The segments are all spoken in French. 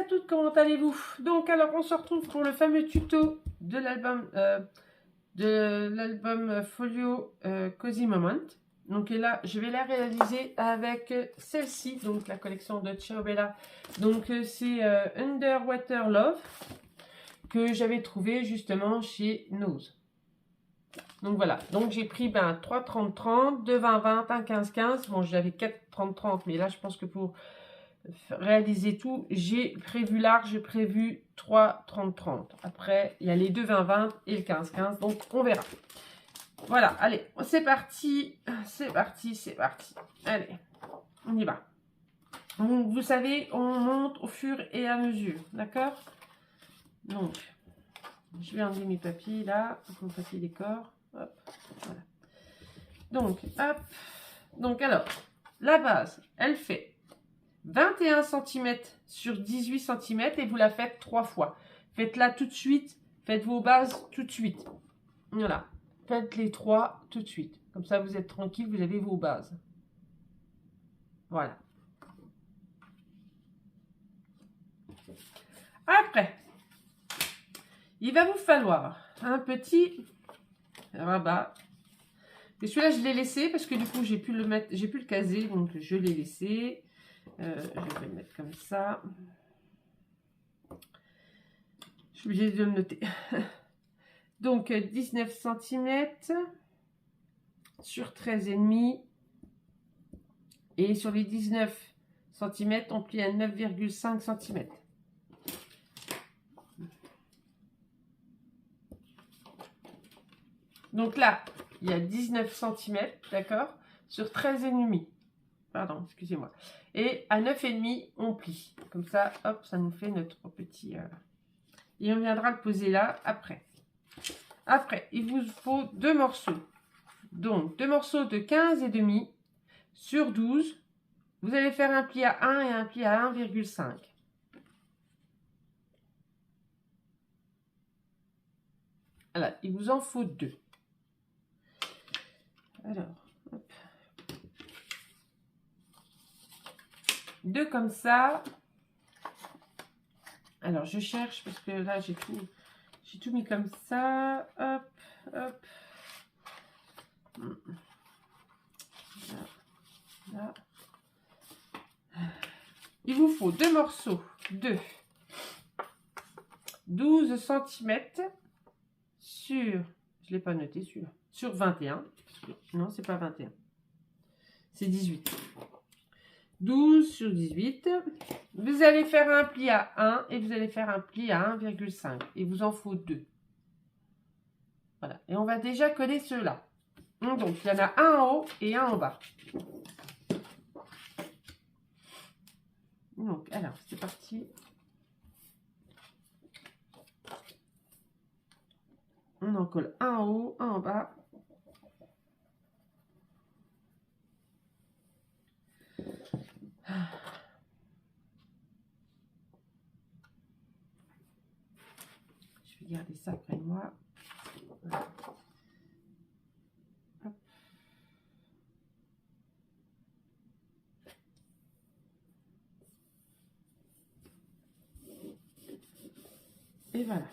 toutes, comment allez-vous? Donc alors on se retrouve pour le fameux tuto de l'album Folio Cozy Moment. Donc et là je vais la réaliser avec celle-ci, donc la collection de Ciao Bella. Donc c'est Underwater Love que j'avais trouvé justement chez Nose. Donc voilà, donc j'ai pris 3 30-30, 2 20-20, 1 15-15. Bon, j'avais 4 30-30, mais là je pense que pour réaliser tout, j'ai prévu large, j'ai prévu 3 30-30. Après, il y a les 2 20-20 et le 15-15, donc on verra. Voilà, allez, c'est parti, c'est parti, c'est parti. Allez, on y va. Donc, vous savez, on monte au fur et à mesure, d'accord? Donc, je vais enlever mes papiers là, mon papier décor. Hop, voilà. Donc, hop. Donc, alors, la base, elle fait 21 cm sur 18 cm et vous la faites 3 fois. Faites-la tout de suite. Faites vos bases tout de suite. Voilà. Faites les 3 tout de suite. Comme ça, vous êtes tranquille, vous avez vos bases. Voilà. Après, il va vous falloir un petit rabat. Et celui-là, je l'ai laissé parce que du coup, j'ai pu le mettre, j'ai pu le caser, donc je l'ai laissé. Je vais le mettre comme ça. Je suis obligée de le noter. Donc 19 cm sur 13,5. Et sur les 19 cm, on plie à 9,5 cm. Donc là, il y a 19 cm, d'accord, sur 13,5. Pardon, excusez-moi. Et à 9,5, on plie. Comme ça, hop, ça nous fait notre petit... Et on viendra le poser là, après. Après, il vous faut 2 morceaux. Donc, 2 morceaux de 15,5 sur 12. Vous allez faire un pli à 1 et un pli à 1,5. Voilà, il vous en faut 2. Alors, hop. 2 comme ça. Alors, je cherche parce que là, j'ai tout mis comme ça. Hop, hop. Là, là. Il vous faut 2 morceaux de 12 cm sur, je ne l'ai pas noté celui-là, sur 21. Non, c'est pas 21. C'est 18. 12 sur 18. Vous allez faire un pli à 1 et vous allez faire un pli à 1,5. Il vous en faut 2. Voilà. Et on va déjà coller ceux-là. Donc, il y en a un en haut et un en bas. Donc, alors, c'est parti. On en colle un en haut, un en bas. Je vais garder ça près de moi. Voilà. Hop. Et voilà.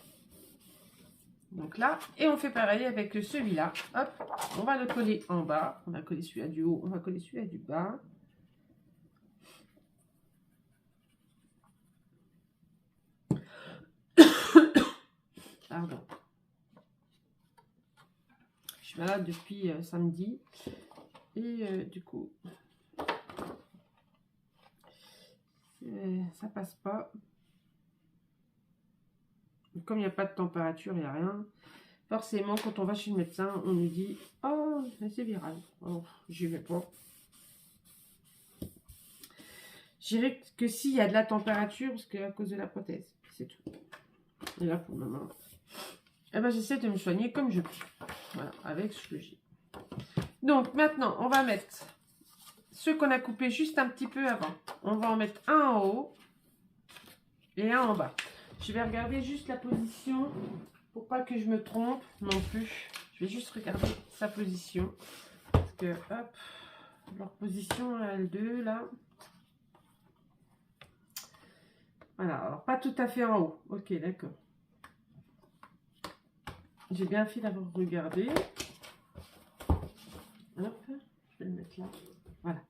Donc là, et on fait pareil avec celui-là. Hop, on va le coller en bas. On va coller celui-là du haut, on va coller celui-là du bas. Pardon. Je suis malade depuis samedi. Et du coup, ça passe pas. Comme il n'y a pas de température, il n'y a rien. Forcément, quand on va chez le médecin, on nous dit « Oh, c'est viral. » Oh, j'y vais pas. J'irai que s'il y a de la température, parce que à cause de la prothèse, c'est tout. Et là, pour le moment, eh ben, j'essaie de me soigner comme je peux. Voilà, avec ce que j'ai. Donc, maintenant, on va mettre ceux qu'on a coupés juste un petit peu avant. On va en mettre un en haut et un en bas. Je vais regarder juste la position pour pas que je me trompe non plus. Je vais juste regarder sa position. Parce que, hop, leur position, L2, là. Voilà, alors pas tout à fait en haut. Ok, d'accord. J'ai bien fait d'avoir regardé. Hop, je vais le mettre là. Voilà.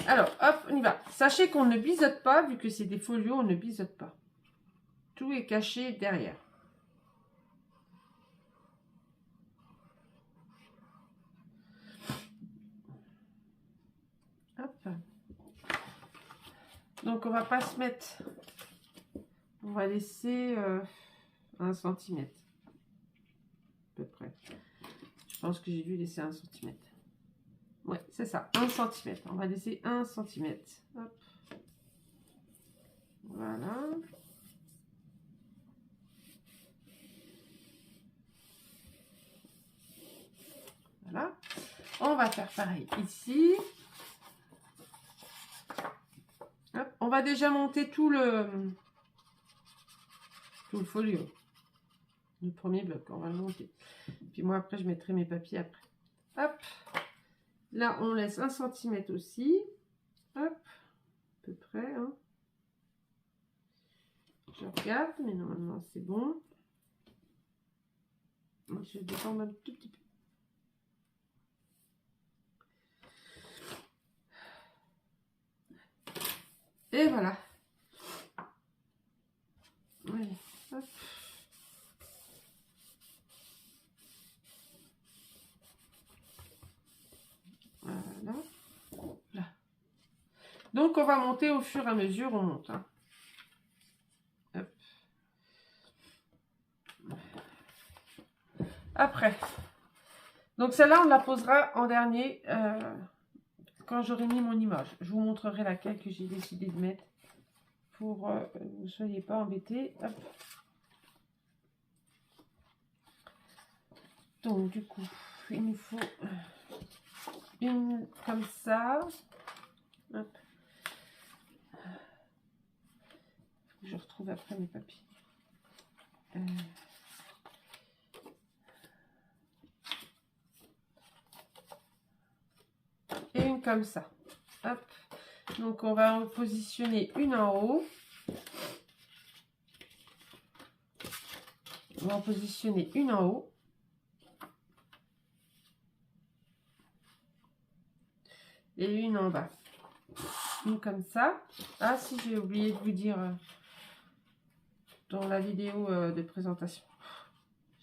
Alors, hop, on y va. Sachez qu'on ne biseaute pas, vu que c'est des folios, on ne biseaute pas. Tout est caché derrière. Hop. Donc, on va pas se mettre... On va laisser 1 cm. À peu près. Je pense que j'ai dû laisser 1 cm. Ouais, c'est ça, 1 cm. On va laisser 1 cm. Hop. Voilà. Voilà. On va faire pareil ici. Hop. On va déjà monter tout le folio. Le premier bloc, on va le monter. Puis moi, après, je mettrai mes papiers après. Hop. Là, on laisse 1 cm aussi. Hop. À peu près. Hein. Je regarde, mais normalement, c'est bon. Je vais descendre un tout petit peu. Et voilà. Allez, hop. Voilà. Là. Donc, on va monter au fur et à mesure, on monte. Hein. Hop. Après. Donc, celle-là, on la posera en dernier quand j'aurai mis mon image. Je vous montrerai laquelle que j'ai décidé de mettre pour que vous ne soyez pas embêtés. Hop. Donc, du coup, il nous faut une comme ça. Hop. Je retrouve après mes papiers. Et une comme ça. Hop. Donc, on va en positionner une en haut. On va en positionner une en haut. Et une en bas. Une comme ça. Ah, si, j'ai oublié de vous dire dans la vidéo de présentation.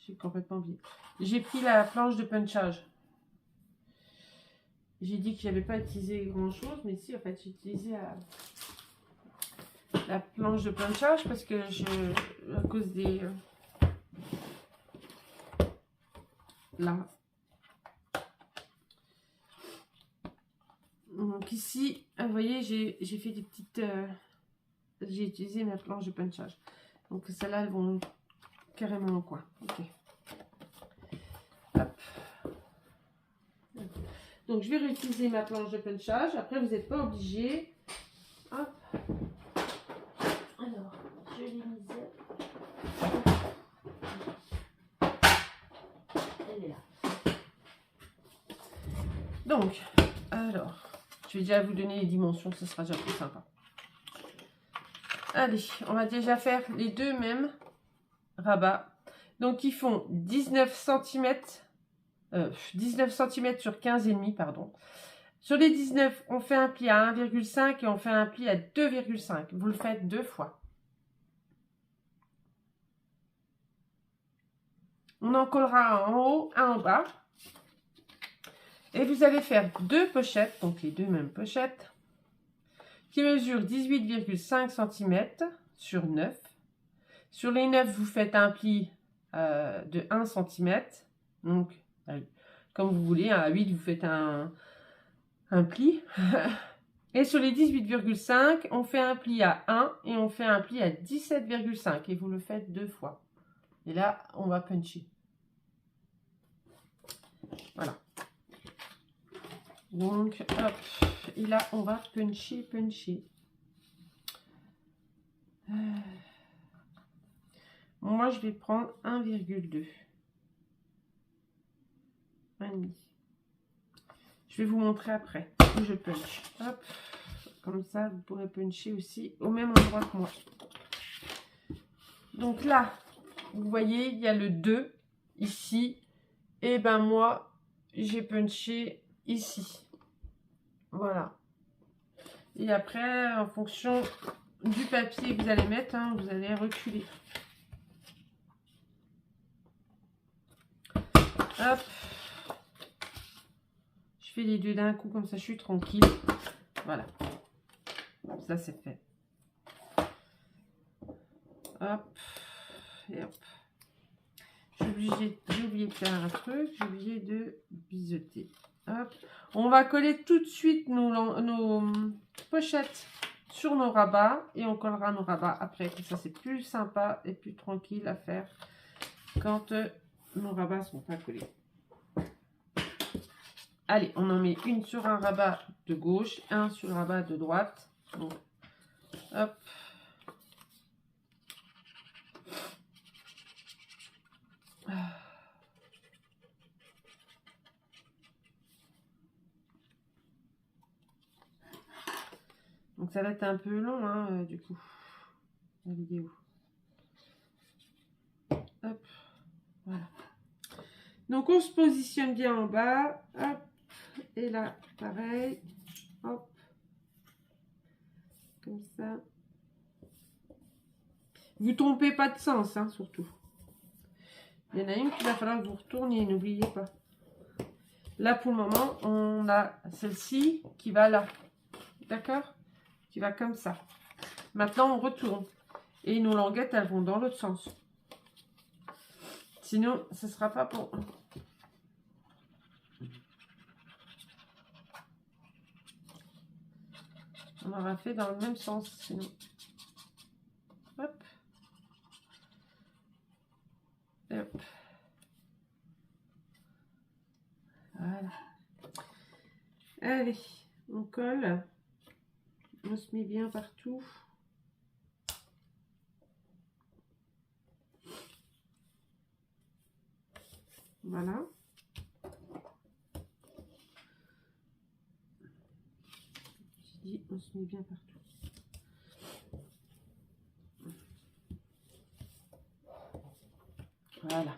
J'ai complètement oublié. J'ai pris la planche de punchage. J'ai dit que j'avais pas utilisé grand chose, mais si, en fait, j'ai utilisé la planche de punchage parce que à cause des là. Donc ici, vous voyez, j'ai fait des petites, j'ai utilisé ma planche de punchage. Donc celles-là, elles vont carrément au coin. Ok. Hop. Donc je vais réutiliser ma planche de punchage. Après, vous n'êtes pas obligé. Hop. Alors, je l'ai mise. Elle est là. Donc, alors, je vais déjà vous donner les dimensions, ce sera déjà plus sympa. Allez, on va déjà faire les deux mêmes rabats. Donc, ils font 19 cm, 19 cm sur 15,5, pardon. Sur les 19, on fait un pli à 1,5 et on fait un pli à 2,5. Vous le faites 2 fois. On en collera un en haut, un en bas. Et vous allez faire 2 pochettes, donc les deux mêmes pochettes, qui mesurent 18,5 cm sur 9. Sur les 9, vous faites un pli de 1 cm. Donc, comme vous voulez, à 8, vous faites un pli. Et sur les 18,5, on fait un pli à 1 et on fait un pli à 17,5. Et vous le faites 2 fois. Et là, on va puncher. Voilà. Donc, hop. Et là, on va puncher. Moi, je vais prendre 1,2. 1,5. Je vais vous montrer après où je punch. Hop. Comme ça, vous pourrez puncher aussi au même endroit que moi. Donc là, vous voyez, il y a le 2 ici. Et ben moi, j'ai punché ici. Voilà. Et après, en fonction du papier que vous allez mettre, hein, vous allez reculer. Hop. Je fais les deux d'un coup, comme ça je suis tranquille. Voilà. Ça c'est fait. Hop. Et hop. J'ai oublié de faire un truc. J'ai oublié de biseauter. Hop. On va coller tout de suite nos pochettes sur nos rabats. Et on collera nos rabats après. Comme ça c'est plus sympa et plus tranquille à faire quand nos rabats sont pas collés. Allez, on en met une sur un rabat de gauche, un sur le rabat de droite. Donc, hop. Donc ça va être un peu long, hein, du coup, la vidéo. Hop, voilà. Donc on se positionne bien en bas, hop, et là, pareil, hop, comme ça. Vous trompez pas de sens, hein, surtout. Il y en a une qu'il va falloir que vous retourniez, n'oubliez pas. Là, pour le moment, on a celle-ci qui va là, d'accord? Qui va comme ça. Maintenant, on retourne. Et nos languettes, elles vont dans l'autre sens. Sinon, ce ne sera pas bon. On aura fait dans le même sens, sinon. Hop. Et hop. Voilà. Allez, on colle. On se met bien partout. Voilà. J'ai dit, on se met bien partout. Voilà.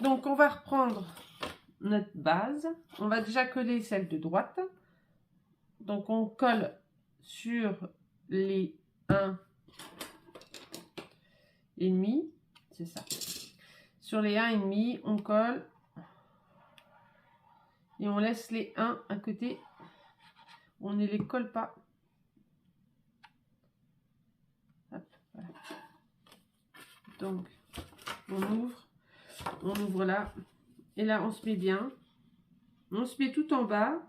Donc, on va reprendre notre base. On va déjà coller celle de droite. Donc, on colle sur les 1 et demi. C'est ça. Sur les 1 et demi, on colle. Et on laisse les 1 à côté. On ne les colle pas. Hop, voilà. Donc, on ouvre là. Et là, on se met bien. On se met tout en bas.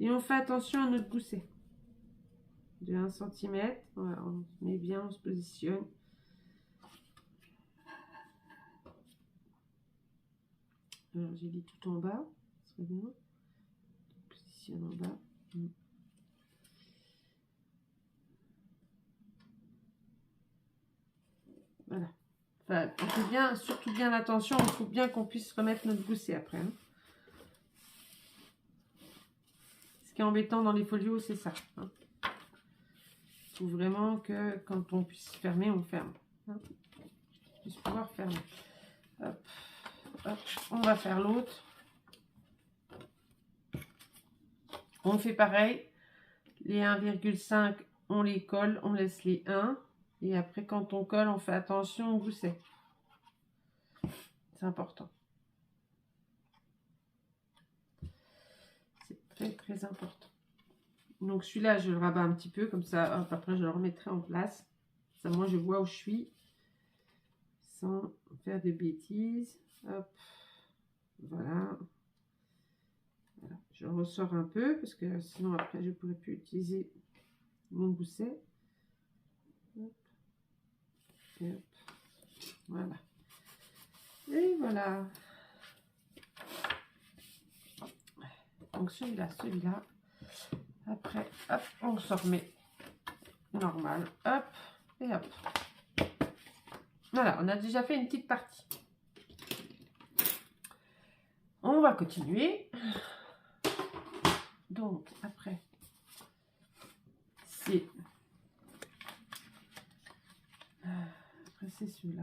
Et on fait attention à notre gousset. De 1 cm. Voilà, on se met bien, on se positionne. Alors, j'ai dit tout en bas. Ça serait bien. On positionne en bas. Voilà. Enfin, on fait bien, surtout bien attention. Il faut bien qu'on puisse remettre notre gousset après. Hein. Ce qui est embêtant dans les folios, c'est ça. Hein. Il faut vraiment que quand on puisse fermer, on ferme. Hein. On puisse pouvoir fermer. Hop, hop. On va faire l'autre. On fait pareil. Les 1,5, on les colle, on laisse les 1. Et après, quand on colle, on fait attention au gousset. C'est important. C'est très, très important. Donc, celui-là, je le rabats un petit peu. Comme ça, hop, après, je le remettrai en place. Ça, moi, je vois où je suis. Sans faire de bêtises. Hop. Voilà. Voilà. Je ressors un peu. Parce que sinon, après, je ne pourrais plus utiliser mon gousset. Hop. Et hop. Voilà. Et voilà. Donc celui-là. Après, hop, on se remet normal. Hop, et hop. Voilà, on a déjà fait une petite partie. On va continuer. Donc, après, c'est c'est celui-là.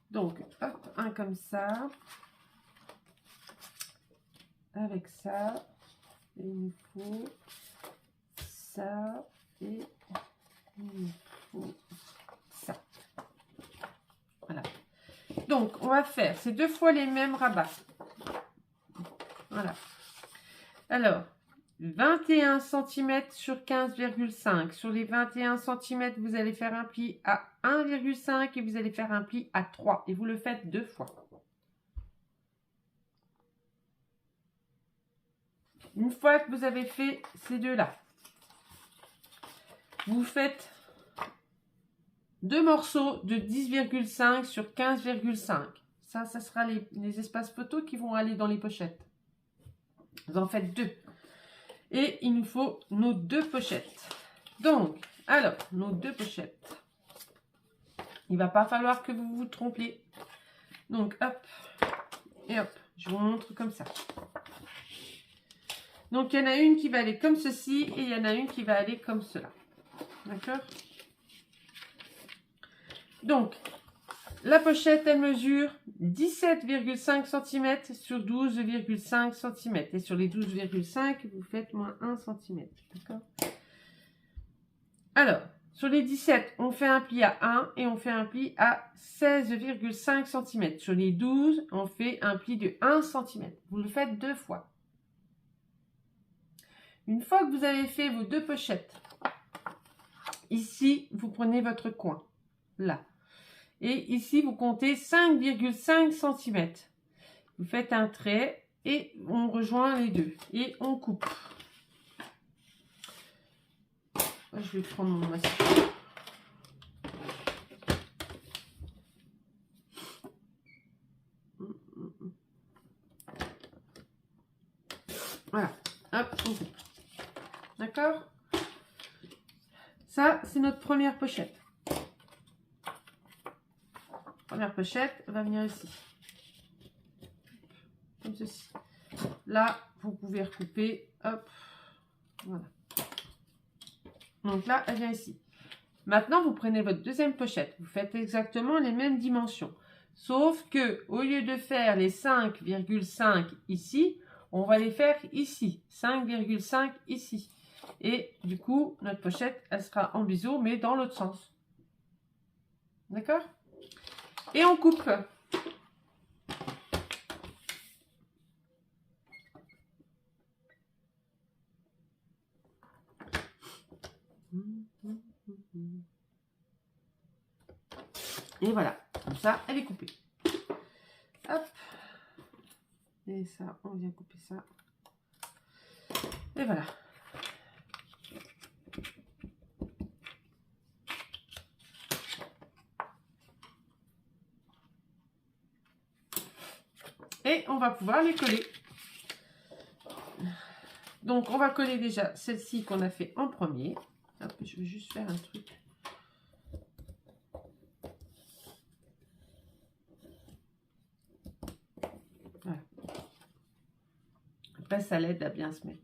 Donc, hop, un comme ça. Avec ça. Et il nous faut ça. Et il nous faut ça. Voilà. Donc, on va faire ces 2 fois les mêmes rabats. Voilà. Alors, 21 cm sur 15,5. Sur les 21 cm, vous allez faire un pli à 1,5 et vous allez faire un pli à 3. Et vous le faites 2 fois. Une fois que vous avez fait ces deux-là, vous faites 2 morceaux de 10,5 sur 15,5. Ça sera les espaces photos qui vont aller dans les pochettes. Vous en faites 2. Et il nous faut nos 2 pochettes. Donc, alors, nos 2 pochettes. Il ne va pas falloir que vous vous trompiez. Donc, hop, et hop, je vous montre comme ça. Donc, il y en a une qui va aller comme ceci et il y en a une qui va aller comme cela. D'accord? Donc, la pochette, elle mesure 17,5 cm sur 12,5 cm. Et sur les 12,5, vous faites moins 1 cm. D'accord? Alors, sur les 17, on fait un pli à 1 et on fait un pli à 16,5 cm. Sur les 12, on fait un pli de 1 cm. Vous le faites 2 fois. Une fois que vous avez fait vos 2 pochettes, ici, vous prenez votre coin, là. Et ici, vous comptez 5,5 cm. Vous faites un trait et on rejoint les deux. Et on coupe. Je vais prendre mon masque. Voilà. Hop, on coupe. D'accord? Ça, c'est notre première pochette. Première pochette va venir ici. Comme ceci. Là, vous pouvez recouper. Hop. Voilà. Donc là, elle vient ici. Maintenant, vous prenez votre deuxième pochette. Vous faites exactement les mêmes dimensions. Sauf que, au lieu de faire les 5,5 ici, on va les faire ici. 5,5 ici. Et du coup, notre pochette, elle sera en biseau, mais dans l'autre sens. D'accord? Et on coupe. Et voilà, comme ça, elle est coupée. Hop. Et ça, on vient couper ça. Et voilà. Et on va pouvoir les coller. Donc, on va coller déjà celle-ci qu'on a fait en premier. Hop, je vais juste faire un truc. Voilà. Après, ça l'aide à bien se mettre.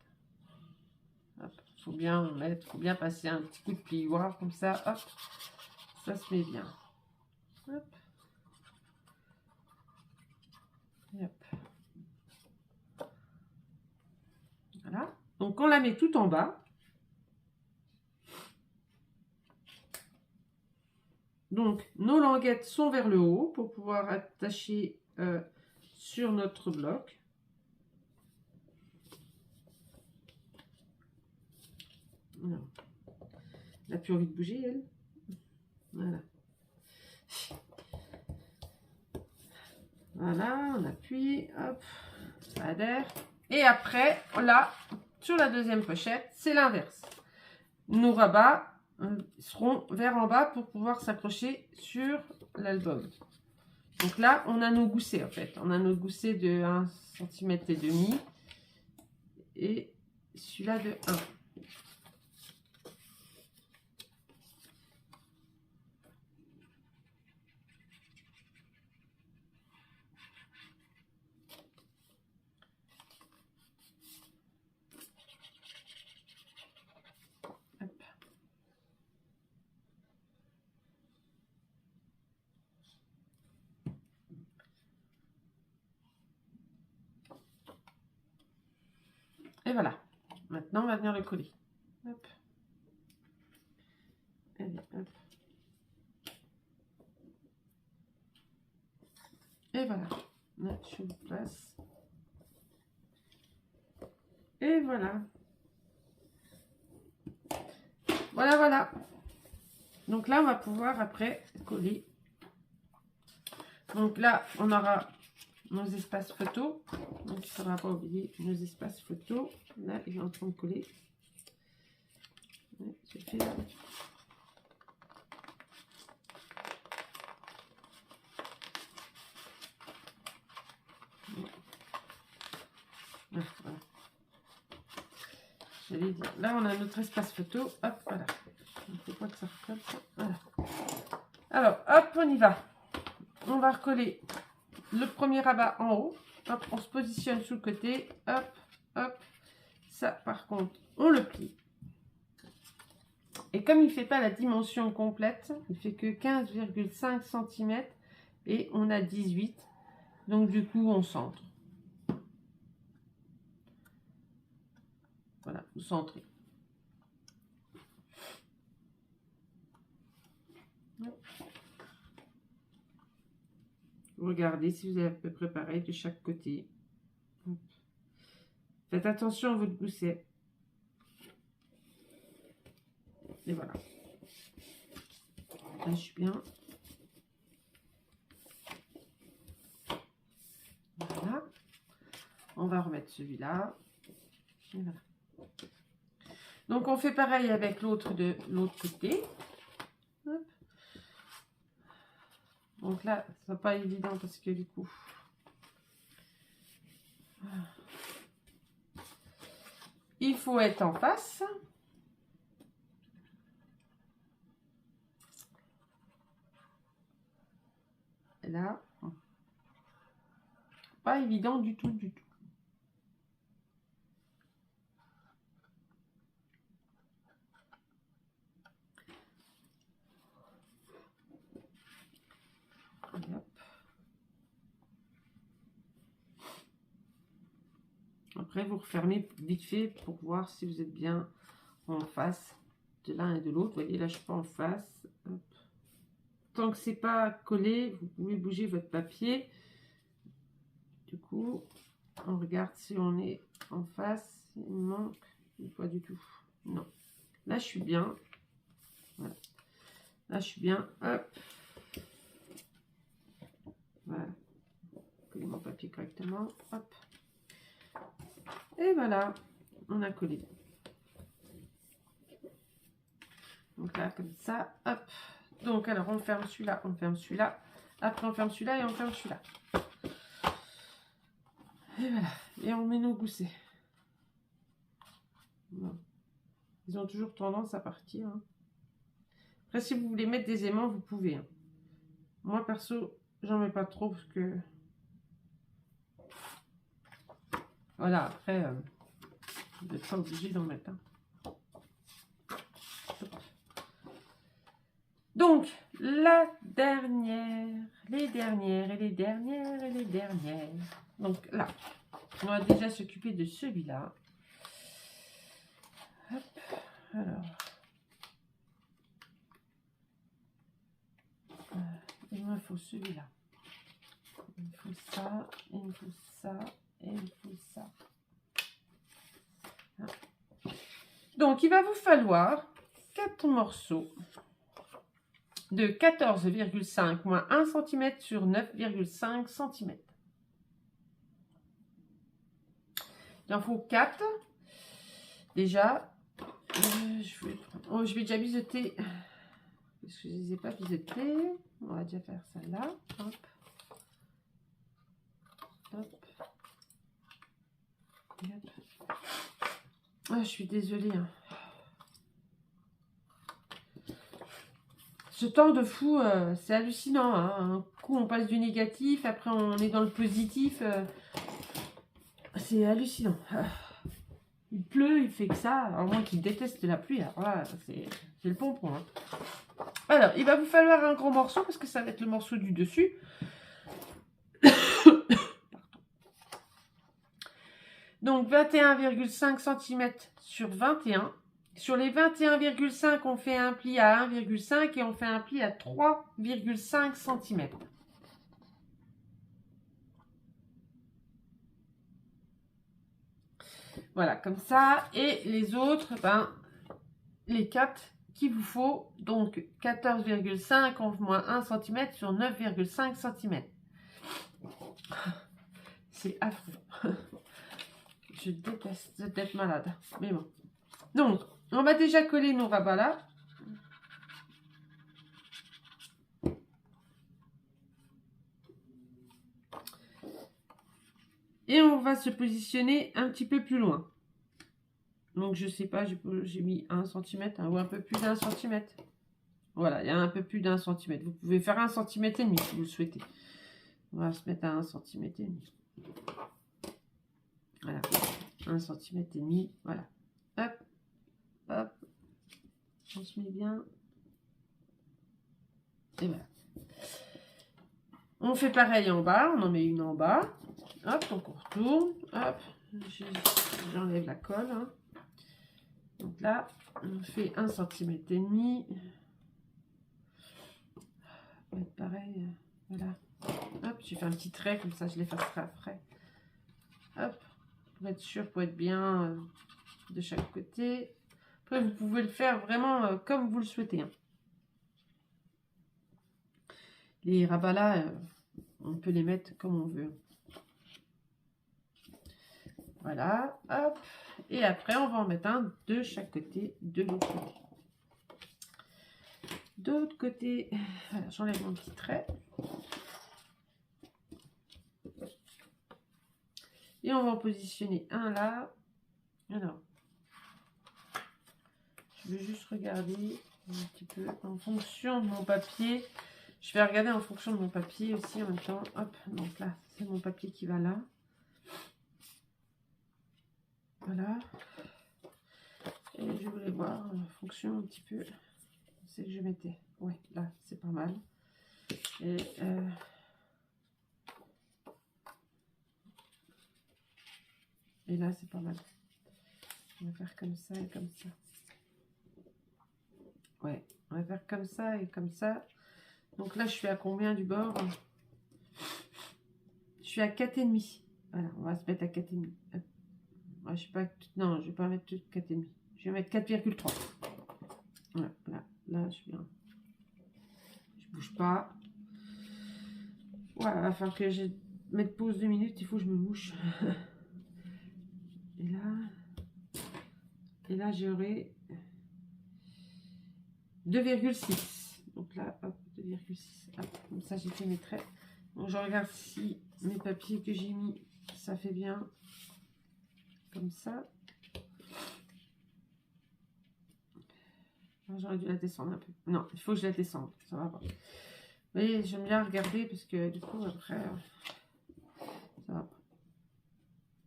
Faut bien mettre, faut bien passer un petit coup de plioir comme ça. Hop, ça se met bien. Hop. Et hop. Voilà. Donc, on la met tout en bas. Donc, nos languettes sont vers le haut pour pouvoir attacher sur notre bloc. Voilà. Elle n'a plus envie de bouger, elle. Voilà. Voilà, on appuie, hop, ça adhère. Et après, là, sur la deuxième pochette, c'est l'inverse. Nos rabats seront vers en bas pour pouvoir s'accrocher sur l'album. Donc là, on a nos goussets en fait. On a nos goussets de 1,5 cm et celui-là de 1. Et voilà. Maintenant, on va venir le coller. Hop. Allez, hop. Et voilà. Là, je vous place. Et voilà. Voilà, voilà. Donc là, on va pouvoir après coller. Donc là, on aura nos espaces photos. Donc il ne faudra pas oublier nos espaces photos. Là, il est en train de coller. Je fais là. Voilà. J'allais dire. Là, on a notre espace photo. Hop, voilà. Il ne faut pas que ça recolle. Voilà. Alors, hop, on y va. On va recoller le premier rabat en haut. Hop, on se positionne sous le côté. Hop, hop. Ça, par contre, on le plie. Et comme il ne fait pas la dimension complète, il fait que 15,5 cm et on a 18. Donc, du coup, on centre. Voilà, vous centrez. Regardez si vous avez à peu près pareil de chaque côté. Faites attention à votre gousset. Et voilà. Là, je suis bien. Voilà. On va remettre celui-là. Voilà. Donc, on fait pareil avec l'autre de l'autre côté. Hop. Donc là, ce n'est pas évident parce que du coup... il faut être en face. Et là, pas évident du tout, du tout. Après, vous refermez vite fait pour voir si vous êtes bien en face de l'un et de l'autre. Vous voyez, là, je suis pas en face. Hop. Tant que c'est pas collé, vous pouvez bouger votre papier. Du coup, on regarde si on est en face. Il manque pas du tout. Non. Là, je suis bien. Voilà. Là, je suis bien. Hop. Voilà. Coller mon papier correctement. Hop. Et voilà. On a collé. Donc là, comme ça. Hop. Donc, alors, on ferme celui-là. On ferme celui-là. Après, on ferme celui-là et on ferme celui-là. Et voilà. Et on met nos goussets. Bon. Ils ont toujours tendance à partir. Hein. Après, si vous voulez mettre des aimants, vous pouvez. Hein. Moi, perso, j'en mets pas trop parce que... Voilà, après, vous n'êtes pas obligé d'en mettre. Hein. Donc, la dernière, les dernières, et les dernières, et les dernières. Donc là, on va déjà s'occuper de celui-là. Hop, alors. Il me faut celui-là. Il me faut ça, il me faut ça, et il me faut ça. Donc, il va vous falloir 4 morceaux de 14,5 moins 1 cm sur 9,5 cm. Il en faut 4. Déjà, je vais déjà biseauter. Parce que je ne les ai pas biseautés. On va déjà faire celle-là. Hop. Hop. Hop. Oh, je suis désolée. Hein. Ce temps de fou, c'est hallucinant. Hein. Un coup, on passe du négatif, après on est dans le positif. C'est hallucinant. Il pleut, il fait que ça. Alors moi qui déteste la pluie, alors là, c'est le pompon. Hein. Alors, il va vous falloir un gros morceau parce que ça va être le morceau du dessus. Donc 21,5 cm sur 21. Sur les 21,5, on fait un pli à 1,5 et on fait un pli à 3,5 cm. Voilà, comme ça. Et les autres, ben, les 4 qu'il vous faut. Donc 14,5 en moins 1 cm sur 9,5 cm. C'est affreux. Je déteste d'être malade. Mais bon. Donc, on va déjà coller nos rabats là. Et on va se positionner un petit peu plus loin. Donc, je sais pas, j'ai mis 1 cm ou un peu plus d'1 cm. Voilà, il y a un peu plus d'1 cm. Vous pouvez faire 1 cm et demi si vous le souhaitez. On va se mettre à 1 cm et demi. Voilà, 1 cm et demi. Voilà. Hop, hop. On se met bien. Et voilà. On fait pareil en bas. On en met une en bas. Hop, donc on retourne. Hop, j'enlève la colle. Hein. Donc là, on fait 1 cm et demi. Ça va être pareil. Voilà. Hop, j'ai fait un petit trait comme ça, je l'effacerai après. Hop, pour être sûr, pour être bien de chaque côté. Après, vous pouvez le faire vraiment comme vous le souhaitez. Hein. Les rabats là, on peut les mettre comme on veut. Voilà, hop. Et après, on va en mettre un de chaque côté, de l'autre côté. De l'autre côté, voilà, j'enlève mon petit trait. Et on va en positionner un là. Alors, je vais juste regarder un petit peu en fonction de mon papier. Je vais regarder en fonction de mon papier aussi en même temps. Hop, donc là, c'est mon papier qui va là. Voilà. Et je voulais voir en fonction un petit peu. C'est que je mettais. Ouais, là, c'est pas mal. Et là, c'est pas mal. On va faire comme ça et comme ça. Ouais, on va faire comme ça et comme ça. Donc là, je suis à combien du bord? Je suis à 4,5. Voilà, on va se mettre à 4,5. Ouais, je sais pas. Non, je vais pas mettre tout 4,5. Je vais mettre 4,3. Voilà, là, je viens. Je bouge pas. Voilà, enfin que je mette pause 2 minutes, il faut que je me mouche. Et là j'aurai 2,6. Donc là, hop, 2,6. Comme ça, j'ai fait mes traits. Donc je regarde si mes papiers que j'ai mis, ça fait bien. Comme ça. J'aurais dû la descendre un peu. Non, il faut que je la descende. Ça va pas. Vous voyez, j'aime bien regarder parce que du coup, après, ça va pas.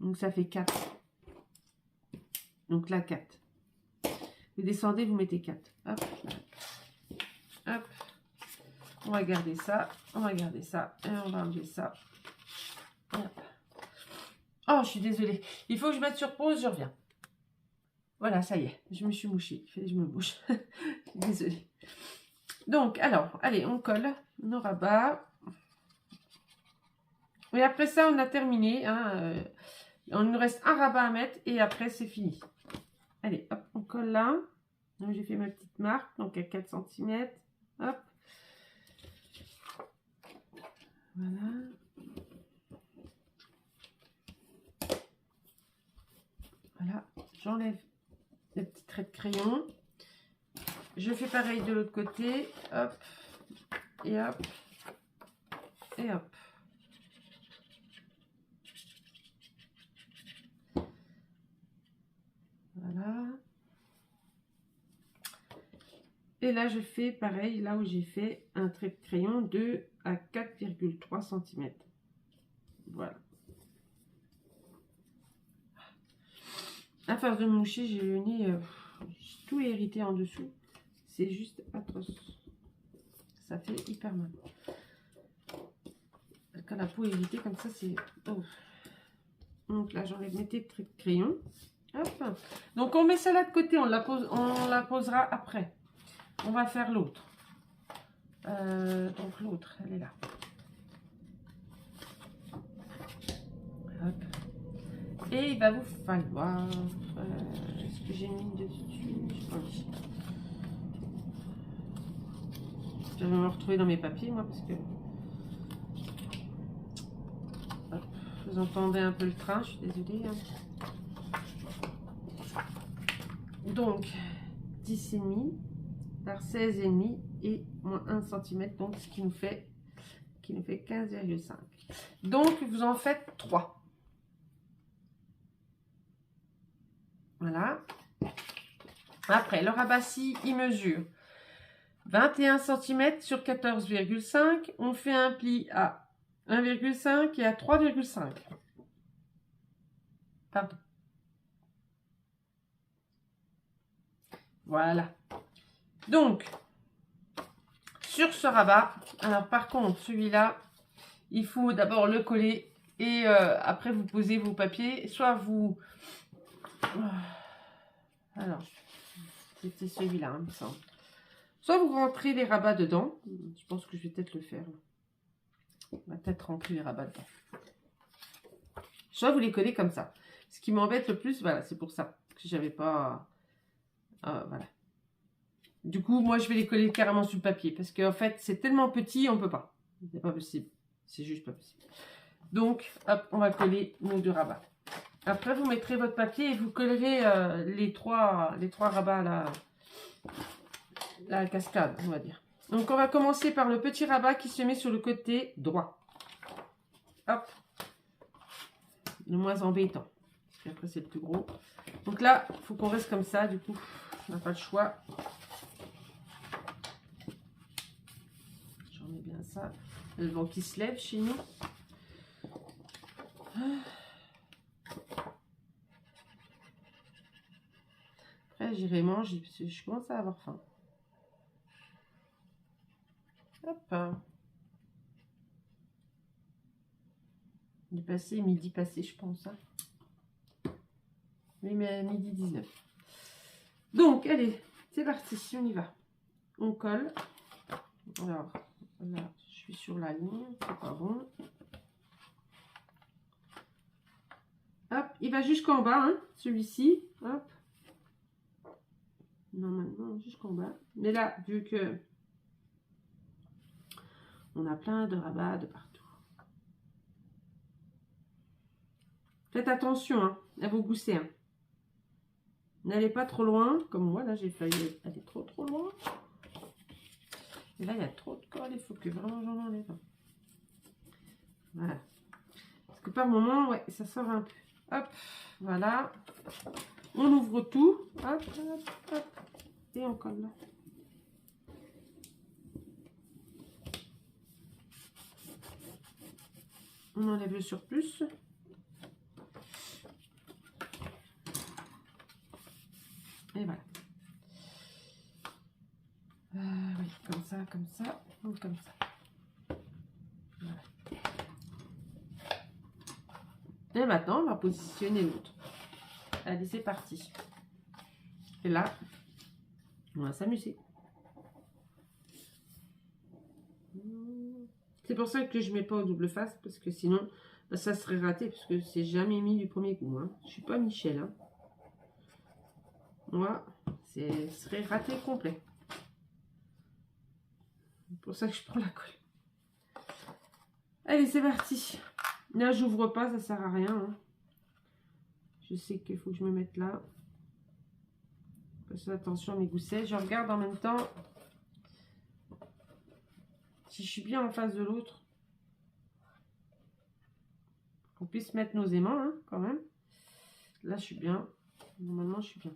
Donc ça fait 4. Donc là, 4. Vous descendez, vous mettez 4. Hop, là. Hop. On va garder ça. On va garder ça. Et on va enlever ça. Hop. Oh, je suis désolée. Il faut que je mette sur pause, je reviens. Voilà, ça y est. Je me suis mouchée. Il fallait que je me mouche. Désolée. Donc, alors, allez, on colle nos rabats. Et après ça, on a terminé. Hein, il nous reste un rabat à mettre et après, c'est fini. Allez, hop, on colle là. Donc, j'ai fait ma petite marque, donc à 4 cm. Hop. Voilà. Voilà, j'enlève le petit trait de crayon. Je fais pareil de l'autre côté. Hop. Et hop. Et hop. Voilà. Et là, je fais pareil, là où j'ai fait un trait de crayon de à 4,3 cm. Voilà. À force de me moucher, j'ai le nez tout hérité en dessous. C'est juste atroce. Ça fait hyper mal. Quand la peau est irritée comme ça, c'est... Oh. Donc là, j'enlève mes traits de crayon. Hop. Donc on met ça de côté, on la posera après. On va faire l'autre. Donc l'autre, elle est là. Hop. Et il va vous falloir... Est-ce que j'ai mis dessus? Je vais me retrouver dans mes papiers, moi, parce que... Hop. Vous entendez un peu le train, je suis désolée. Hein. Donc, 10,5 par 16,5 et moins 1 cm, donc ce qui nous fait 15,5. Donc, vous en faites 3. Voilà. Après, le rabassis, il mesure 21 cm sur 14,5. On fait un pli à 1,5 et à 3,5. Pardon. Voilà. Donc, sur ce rabat, alors par contre, celui-là, il faut d'abord le coller et après vous posez vos papiers. Soit vous... Alors, c'était celui-là, il me semble. Soit vous rentrez les rabats dedans. Je pense que je vais peut-être le faire. On va peut-être rentrer les rabats dedans. Soit vous les collez comme ça. Ce qui m'embête le plus, voilà, c'est pour ça que j'avais pas... voilà. Du coup, moi, je vais les coller carrément sur le papier. Parce qu'en fait, c'est tellement petit, on peut pas. C'est pas possible. C'est juste pas possible. Donc, hop, on va coller nos 2 rabats. Après, vous mettrez votre papier et vous collerez les trois rabats là. La cascade, on va dire. Donc, on va commencer par le petit rabat qui se met sur le côté droit. Hop. Le moins embêtant. Et après, c'est le plus gros. Donc là, il faut qu'on reste comme ça. Du coup, on n'a pas le choix. J'en ai bien ça. Le vent qui se lève chez nous. Après, j'irai manger parce que je commence à avoir faim. Hop. Il est passé, midi passé, je pense. Hein. Oui, mais midi 19. Donc, allez, c'est parti, on y va. On colle. Alors, là, je suis sur la ligne, c'est pas bon. Hop, il va jusqu'en bas, hein, celui-ci. Hop. Normalement, jusqu'en bas. Mais là, vu que on a plein de rabats de partout. Faites attention hein, à vos goussets. Hein. N'allez pas trop loin, comme moi, là, j'ai failli aller trop loin. Et là, il y a trop de colle, il faut que vraiment j'en enlève. Voilà. Parce que par moment, ouais, ça sort un peu. Hop, voilà. On ouvre tout. Hop, hop, hop. Et on colle là. On enlève le surplus. Et voilà. Oui, comme ça, ou comme ça. Voilà. Et maintenant, on va positionner l'autre. Allez, c'est parti. Et là, on va s'amuser. C'est pour ça que je ne mets pas au double face, parce que sinon, bah, ça serait raté, parce que c'est jamais mis du premier coup. Hein. Je ne suis pas Michel. Hein. Moi, ce serait raté complet. C'est pour ça que je prends la colle. Allez, c'est parti. Là, j'ouvre pas, ça sert à rien. Hein. Je sais qu'il faut que je me mette là. Faites attention à mes goussets. Je regarde en même temps si je suis bien en face de l'autre. Qu'on puisse mettre nos aimants, hein, quand même. Là, je suis bien. Normalement, je suis bien.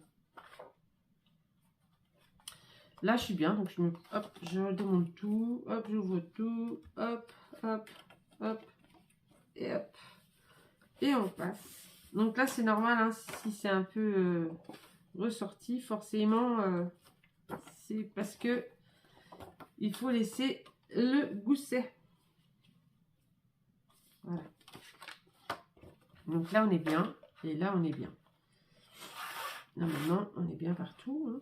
Là, je suis bien. Donc, hop, je demande tout. Hop, j'ouvre tout. Hop, hop, hop. Et hop. Et on passe. Donc là, c'est normal. Hein, si c'est un peu ressorti, forcément, c'est parce que il faut laisser le gousset. Voilà. Donc là, on est bien. Et là, on est bien. Normalement, on est bien partout. Hein.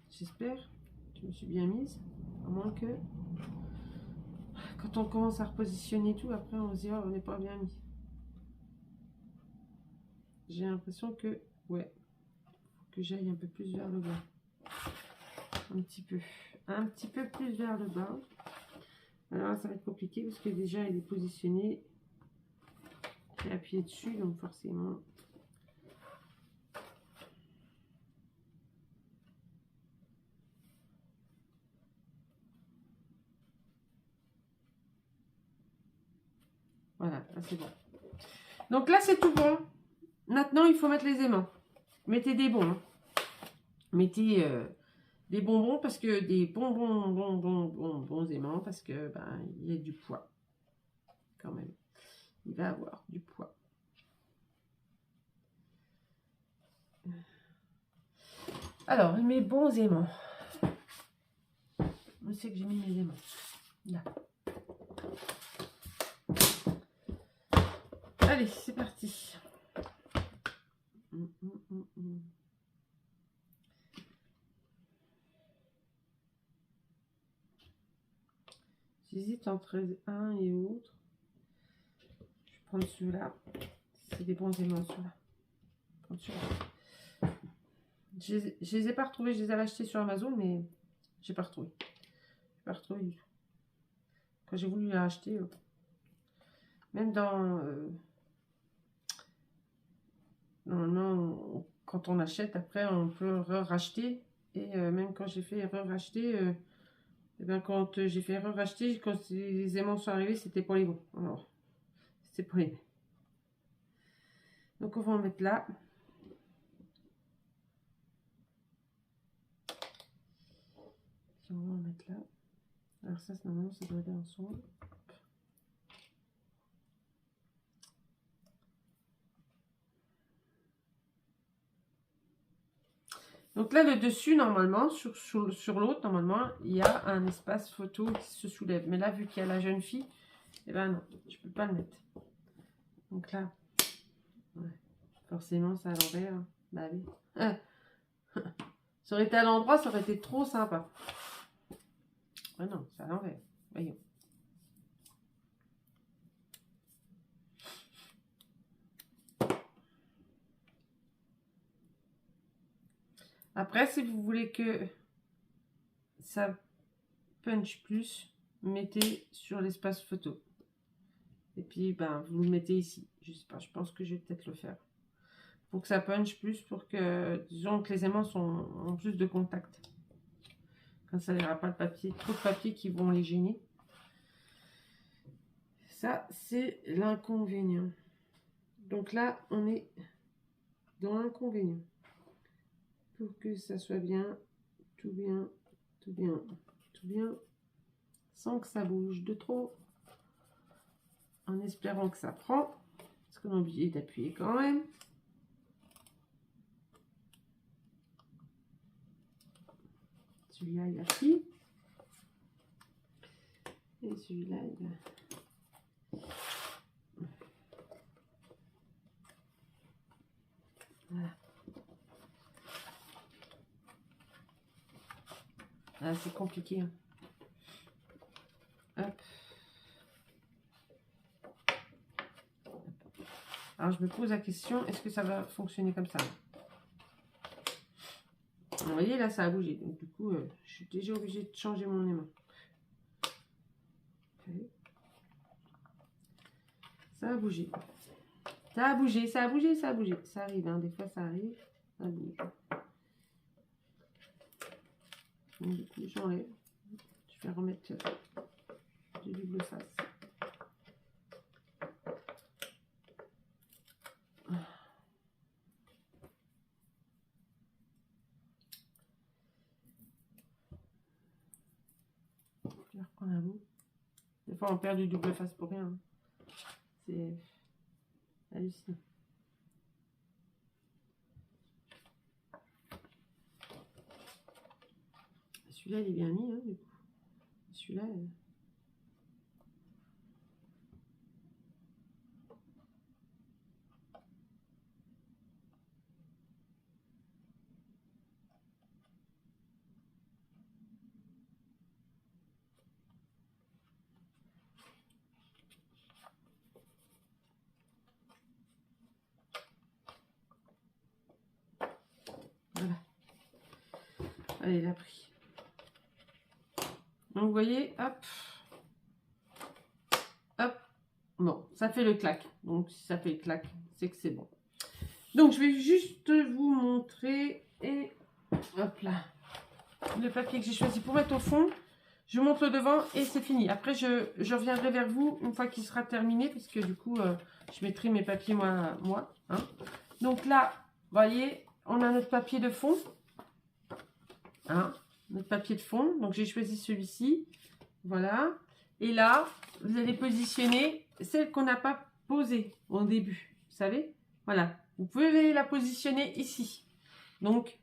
J'espère que je me suis bien mise. À moins que... Quand on commence à repositionner tout, après, on se dit, oh, on n'est pas bien mis. J'ai l'impression que... Ouais. Que j'aille un peu plus vers le bas. Un petit peu. Un petit peu plus vers le bas. Alors, ça va être compliqué parce que déjà, il est positionné. J'ai appuyé dessus, donc forcément... Voilà, là c'est bon. Donc là, c'est tout bon. Maintenant, il faut mettre les aimants. Mettez des bons. Hein. Mettez des bonbons parce que des bons aimants parce que ben, il y a du poids. Quand même. Il va avoir du poids. Alors, mes bons aimants. Je sais que j'ai mis mes aimants. Là. Allez, c'est parti. J'hésite entre un et autre. Je vais prendre celui-là. C'est des bons aimants, celui-là. Je les ai pas retrouvés. Je les avais achetés sur Amazon, mais j'ai pas retrouvé. J'ai pas retrouvé du tout. Quand j'ai voulu les acheter, même dans... normalement, quand on achète, après, on peut racheter. Et même quand j'ai fait racheter, et ben quand j'ai fait racheter, quand les aimants sont arrivés, c'était pas les bons. Alors, c'était pas les bons. Donc, on va en mettre là. On va en mettre là. Alors, ça, normalement, ça doit aller ensemble. Donc là, le dessus, normalement, sur l'autre, normalement, il y a un espace photo qui se soulève. Mais là, vu qu'il y a la jeune fille, eh ben non, je peux pas le mettre. Donc là, ouais, forcément, c'est à l'envers. Hein. Bah oui. Ça aurait été à l'endroit, ça aurait été trop sympa. Ah non, c'est à l'envers. Voyons. Après, si vous voulez que ça punch plus, mettez sur l'espace photo. Et puis, ben, vous le mettez ici. Je sais pas, je pense que je vais peut-être le faire. Pour que ça punch plus, pour que, disons que les aimants ont plus de contact. Comme ça, il n'y aura pas de papier, trop de papier qui vont les gêner. Ça, c'est l'inconvénient. Donc là, on est dans l'inconvénient. Pour que ça soit bien, tout bien, tout bien, tout bien, sans que ça bouge de trop. En espérant que ça prend. Parce qu'on est obligé d'appuyer quand même. Celui-là, il a pris. Et celui-là, il a... Voilà. Ah, c'est compliqué. Hein. Hop. Alors, je me pose la question, est-ce que ça va fonctionner comme ça? Vous voyez, là, ça a bougé. Donc, du coup, je suis déjà obligée de changer mon aimant. Okay. Ça a bougé. Ça a bougé, ça a bougé, ça a bougé. Ça arrive, hein. Des fois, ça arrive. Ça bouge. Donc, du coup, j'enlève. Je vais remettre du double face. Je vais reprendre un bout. Des fois, on perd du double face pour rien. Hein. C'est hallucinant. Celui-là, il est bien mis, hein, du coup. Celui-là... Allez, il a pris. Donc, vous voyez, hop. Hop. Bon, ça fait le clac. Donc, si ça fait le clac, c'est que c'est bon. Donc, je vais juste vous montrer. Et hop là. Le papier que j'ai choisi pour mettre au fond. Je monte le devant et c'est fini. Après, je reviendrai vers vous une fois qu'il sera terminé. Parce que du coup, je mettrai mes papiers moi. Hein. Donc là, vous voyez, on a notre papier de fond. Hein, notre papier de fond. Donc, j'ai choisi celui-ci. Voilà. Et là, vous allez positionner celle qu'on n'a pas posée au début. Vous savez? Voilà. Vous pouvez la positionner ici. Donc,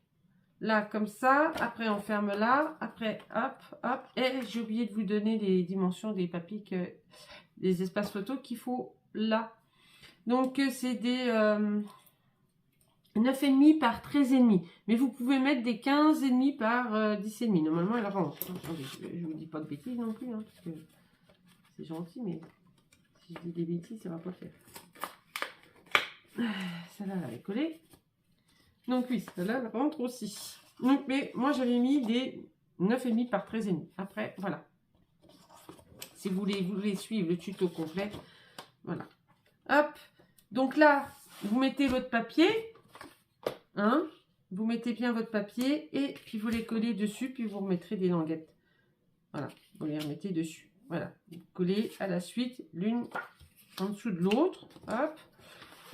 là, comme ça. Après, on ferme là. Après, hop, hop. Et j'ai oublié de vous donner les dimensions des papiers, des espaces photos qu'il faut là. Donc, c'est des 9,5 par 13,5. Mais vous pouvez mettre des 15,5 par 10,5. Normalement, elle rentre. Attendez, je ne vous dis pas de bêtises non plus. Hein, parce que c'est gentil, mais si je dis des bêtises, ça ne va pas le faire. Celle-là, elle est collée. Donc oui, celle-là, elle rentre aussi. Donc, mais moi, j'avais mis des 9,5 par 13,5. Après, voilà. Si vous voulez suivre le tuto complet, voilà. Hop. Donc là, vous mettez votre papier. Hein, vous mettez bien votre papier et puis vous les collez dessus, puis vous remettrez des languettes. Voilà, vous les remettez dessus. Voilà, vous collez à la suite l'une en dessous de l'autre. Hop.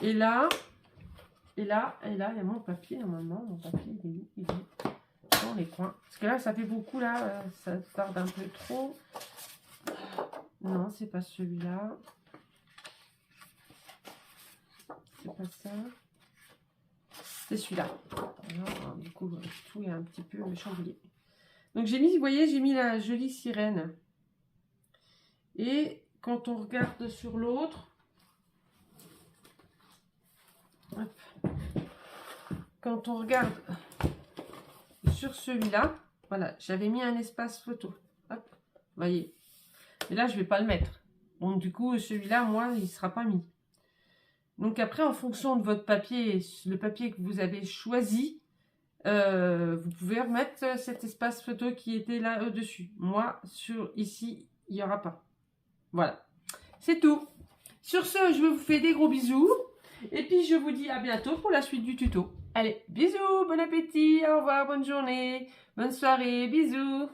Et là, il y a mon papier. Normalement, mon papier, il est dans les coins. Parce que là, ça fait beaucoup, là. Ça tarde un peu trop. Non, c'est pas celui-là. C'est pas ça. C'est celui-là. Du coup, tout est un petit peu chamboulé. Donc, j'ai mis, vous voyez, j'ai mis la jolie sirène. Et quand on regarde sur l'autre, quand on regarde sur celui-là, voilà, j'avais mis un espace photo. Hop, vous voyez. Et là, je ne vais pas le mettre. Donc, du coup, celui-là, moi, il ne sera pas mis. Donc après, en fonction de votre papier, le papier que vous avez choisi, vous pouvez remettre cet espace photo qui était là au-dessus. Moi, ici, il n'y aura pas. Voilà, c'est tout. Sur ce, je vous fais des gros bisous. Et puis, je vous dis à bientôt pour la suite du tuto. Allez, bisous, bon appétit, au revoir, bonne journée, bonne soirée, bisous.